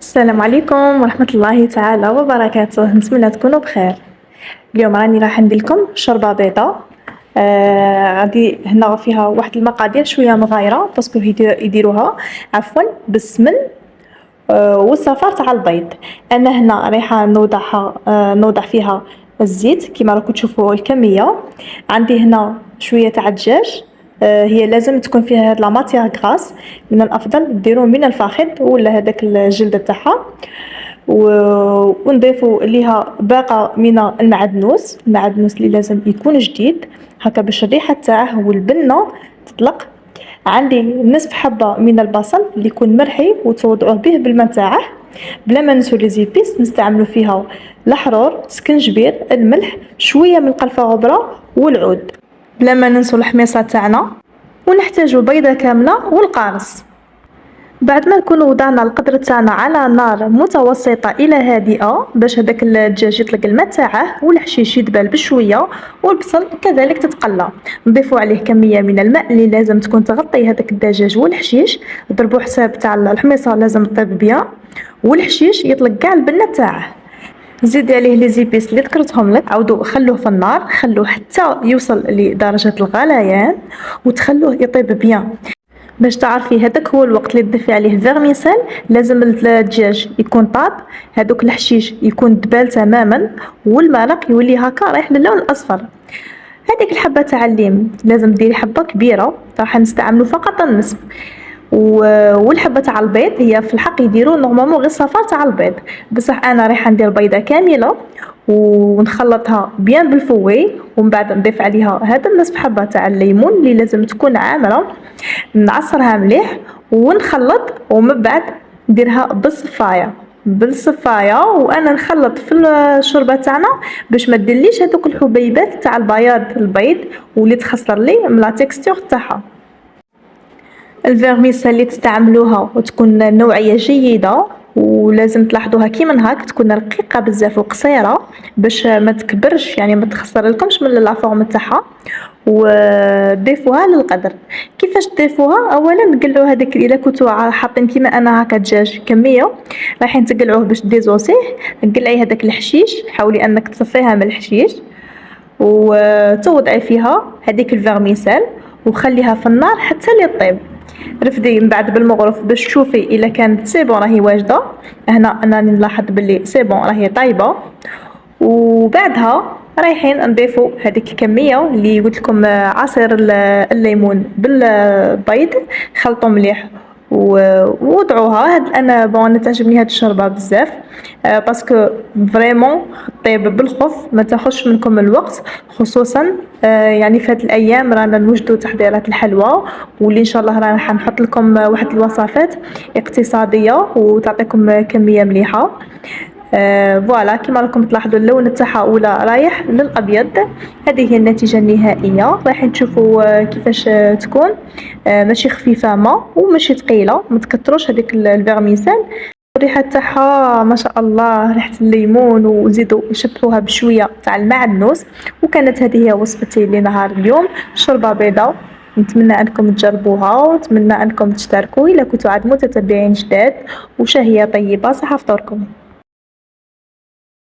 السلام عليكم ورحمة الله تعالى وبركاته. نتمنى تكونوا بخير. اليوم راني راح ندير لكم شوربة بيضة. غادي هنا فيها واحد المقادير شوية مغايرة باسكو يديروها عفوا بالسمن والصفار تاع البيض. انا هنا رايحة نوضع فيها الزيت كما راكم تشوفوا الكمية. عندي هنا شوية تاع الدجاج. هي لازم تكون فيها هاد لا ماتيغ غراس، من الافضل ديروا من الفخذ ولا هذاك الجلد تاعها. ونضيفوا ليها باقه من المعدنوس اللي لازم يكون جديد هكا باش الريحه تاعه والبنه تطلق. عندي نصف حبه من البصل اللي يكون مرحي وتوضعوه به بالماء تاعه. بلا ما ننسوا لي زيبيس نستعملوا فيها الحرور، سكنجبير، الملح، شويه من القرفه غبره والعود. بلا ما ننسوا الحميصه تاعنا، ونحتاجوا بيضه كامله والقارص. بعد ما نكونوا وضعنا القدر تاعنا على نار متوسطه الى هادئه باش هذاك الدجاج يطلق الماء تاعه والحشيش يدبل بشويه والبصل كذلك تتقلى، نضيفوا عليه كميه من الماء اللي لازم تكون تغطي هذاك الدجاج والحشيش. ضربوا حساب تاع الحميصه لازم تطيب بيان والحشيش يطلق كاع البنه تاعه. زيدي عليه لي زيبيس اللي ذكرتهم لك، عاودوا خلوه في النار، خلوه حتى يوصل لدرجه الغليان وتخلوه يطيب بيان. باش تعرفي هذاك هو الوقت اللي تضيفي عليه الفيرميسيل. لازم الدجاج يكون طاب، هذوك الحشيش يكون دبال تماما والمرق يولي هكا رايح للون الاصفر. هذيك الحبه تاع الليم لازم ديري حبه كبيره، راح نستعملوا فقط النصف. والحبه تاع البيض هي في الحق يديروا نورمالمون غير الصفار تاع البيض، بصح انا رايحه ندير بيضه كامله ونخلطها بيان بالفوي، ومن بعد نضيف عليها هذا النصف حبه تاع الليمون اللي لازم تكون عامره، نعصرها مليح ونخلط، ومن بعد نديرها بالصفايه وانا نخلط في الشوربه تاعنا باش ما ديرليش هذوك الحبيبات تاع البيض واللي تخسر لي من لا تيكستور تاعها. الفيرميسيل اللي تستعملوها وتكون نوعيه جيده، ولازم تلاحظوها كيما هاك تكون رقيقه بزاف وقصيره باش ما تكبرش، يعني ما تخسر لكمش من لا فورم تاعها. وضيفوها للقدر. كيفاش تضيفوها؟ اولا تقلعوا هذاك الا كنتوا حاطين كيما انا هكا دجاج كميه رايحين تقلعوه باش ديزوسيه. قلعي هذاك الحشيش، حاولي انك تصفيها من الحشيش وتوضعي فيها هذيك الفيرميسيل وخليها في النار حتى لي طيب. رفدي من بعد بالمغرف باش تشوفي الا كانت سيبون راهي واجده. هنا انا نلاحظ باللي سيبون راهي طايبه. وبعدها رايحين نضيفوا هذيك الكميه اللي قلت لكم، عصير الليمون بالبيض، خلطوا مليح ووضعوها. انا تعجبني هاد الشوربه بزاف باسكو فريمون طيب بالخف، ما تاخذش منكم الوقت، خصوصا يعني في هاد الايام رانا نوجدوا تحضيرات الحلوى، واللي ان شاء الله راح نحط لكم واحد الوصفات اقتصاديه وتعطيكم كميه مليحه. فوالا كما راكم تلاحظوا اللون تاعها ولا رايح للابيض. هذه هي النتيجه النهائيه، راح تشوفوا كيفاش تكون. ماشي خفيفه ما وماشي ثقيله، ما تكثروش هذيك الفيرميسيل. الريحه تاعها ما شاء الله، ريحه الليمون، وزيدوا شبتوها بشويه تاع المعدنوس. وكانت هذه هي وصفتي لنهار اليوم، شوربه بيضاء. نتمنى انكم تجربوها ونتمنى انكم تشتركوا الا كنتوا عاد متتبعين جداد. وشهيه طيبه، صحه فطوركم.